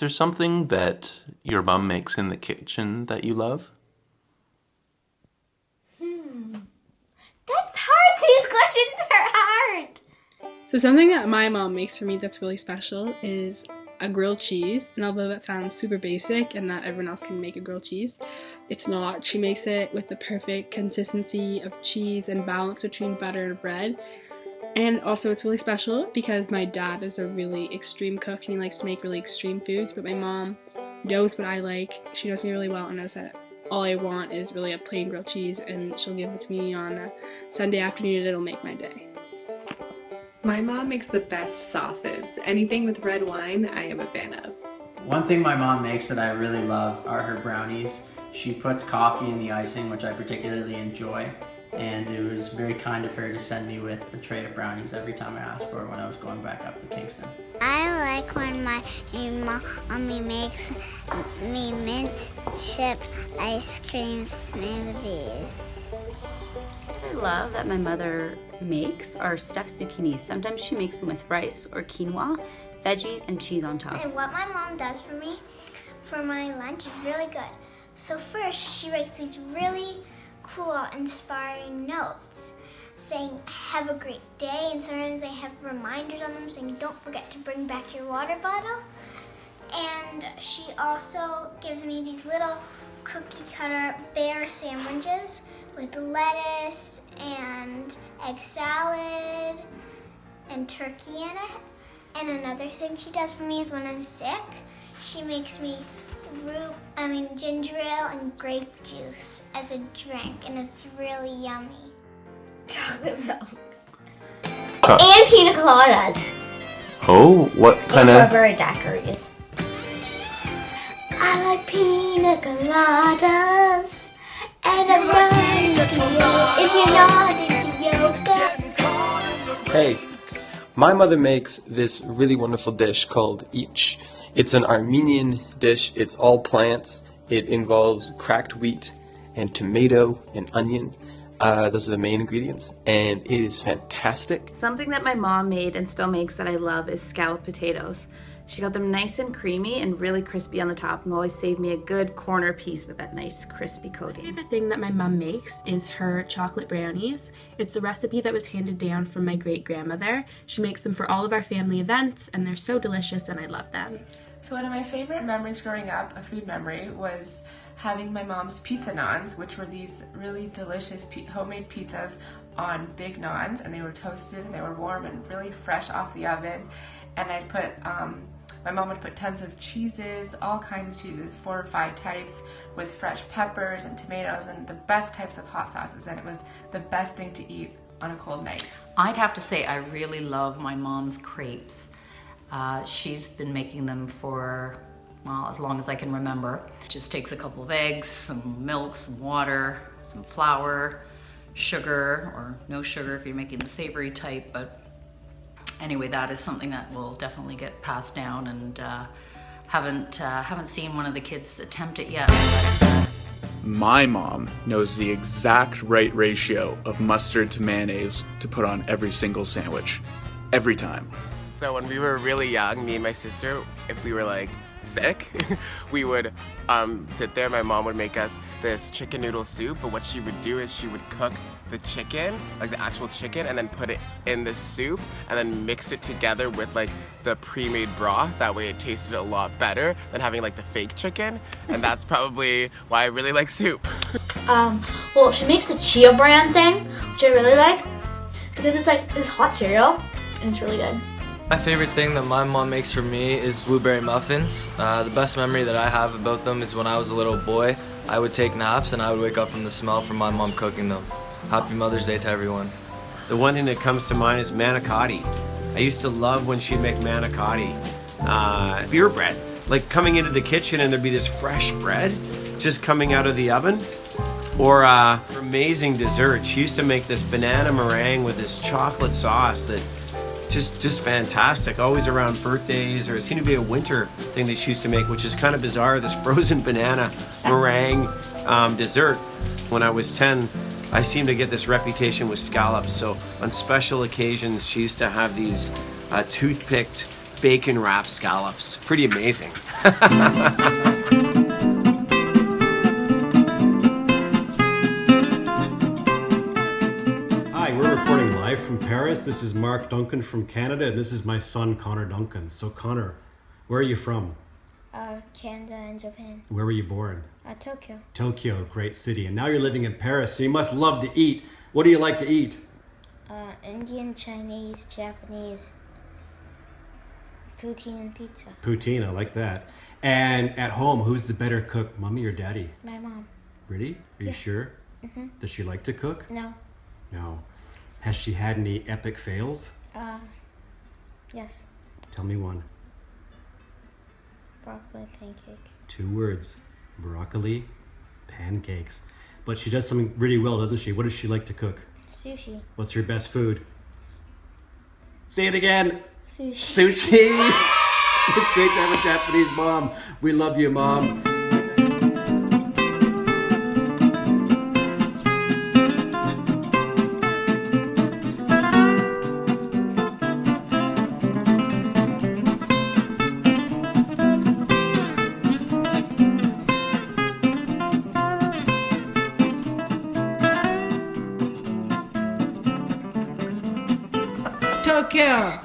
there something that your mom makes in the kitchen that you love? That's hard. These questions are hard. So something that my mom makes for me that's really special is a grilled cheese. And although that sounds super basic and that everyone else can make a grilled cheese, it's not. She makes it with the perfect consistency of cheese and balance between butter and bread. And also it's really special because my dad is a really extreme cook and he likes to make really extreme foods, but my mom knows what I like. She knows me really well and knows that all I want is really a plain grilled cheese, and she'll give it to me on a Sunday afternoon and it'll make my day. My mom makes the best sauces. Anything with red wine, I am a fan of. One thing my mom makes that I really love are her brownies. She puts coffee in the icing, which I particularly enjoy, and it was very kind of her to send me with a tray of brownies every time I asked for it when I was going back up to Kingston. I like when my mommy makes me mint chip ice cream smoothies. I love that my mother makes are stuffed zucchinis. Sometimes she makes them with rice or quinoa, veggies, and cheese on top. And what my mom does for me for my lunch is really good. So first, she writes these really cool, inspiring notes saying, have a great day, and sometimes they have reminders on them saying, don't forget to bring back your water bottle. And she also gives me these little cookie cutter bear sandwiches with lettuce and egg salad and turkey in it. And another thing she does for me is when I'm sick, she makes me ginger ale and grape juice as a drink, and it's really yummy. Chocolate milk. And pina coladas. Oh, what kind of... Strawberry daiquiris. I like pina coladas. And I'm running to you if you're not into yoga. Hey, my mother makes this really wonderful dish called ich. It's an Armenian dish. It's all plants. It involves cracked wheat and tomato and onion. Those are the main ingredients, and it is fantastic. Something that my mom made and still makes that I love is scalloped potatoes. She got them nice and creamy and really crispy on the top, and always saved me a good corner piece with that nice crispy coating. My favorite thing that my mom makes is her chocolate brownies. It's a recipe that was handed down from my great-grandmother. She makes them for all of our family events, and they're so delicious, and I love them. So one of my favorite memories growing up, a food memory, was having my mom's pizza naans, which were these really delicious homemade pizzas on big naans, and they were toasted and they were warm and really fresh off the oven. And I'd put, my mom would put tons of cheeses, all kinds of cheeses, 4 or 5 types, with fresh peppers and tomatoes and the best types of hot sauces, and it was the best thing to eat on a cold night. I'd have to say I really love my mom's crepes. She's been making them for, well, as long as I can remember. It just takes a couple of eggs, some milk, some water, some flour, sugar, or no sugar if you're making the savory type, but anyway, that is something that will definitely get passed down, and haven't seen one of the kids attempt it yet. But, My mom knows the exact right ratio of mustard to mayonnaise to put on every single sandwich, every time. So when we were really young, me and my sister, if we were like sick, we would sit there. My mom would make us this chicken noodle soup, but what she would do is she would cook the chicken, like the actual chicken, and then put it in the soup and then mix it together with like the pre-made broth. That way it tasted a lot better than having like the fake chicken, and that's probably why I really like soup. Well, she makes the Chia brand thing, which I really like, because it's like this hot cereal, and it's really good. My favorite thing that my mom makes for me is blueberry muffins. The best memory that I have about them is when I was a little boy, I would take naps and I would wake up from the smell from my mom cooking them. Happy Mother's Day to everyone. The one thing that comes to mind is manicotti. I used to love when she'd make manicotti. Beer bread. Like coming into the kitchen and there'd be this fresh bread just coming out of the oven. Or amazing dessert. She used to make this banana meringue with this chocolate sauce that just fantastic. Always around birthdays, or it seemed to be a winter thing that she used to make, which is kind of bizarre, this frozen banana meringue dessert. When I was 10, I seemed to get this reputation with scallops, so on special occasions she used to have these toothpicked bacon wrapped scallops. Pretty amazing. Hi, we're reporting live from Paris. This is Mark Duncan from Canada, and this is my son, Connor Duncan. So, Connor, where are you from? Canada and Japan. Where were you born? Tokyo. Tokyo, great city. And now you're living in Paris, so you must love to eat. What do you like to eat? Indian, Chinese, Japanese, poutine and pizza. Poutine, I like that. And at home, who's the better cook, mommy or daddy? My mom. Really? Are you sure? Mm-hmm. Does she like to cook? No. No. Has she had any epic fails? Yes. Tell me one. Broccoli pancakes. 2 words. Broccoli pancakes. But she does something really well, doesn't she? What does she like to cook? Sushi. What's her best food? Say it again. Sushi. Sushi. It's great to have a Japanese mom. We love you, Mom. Tokyo.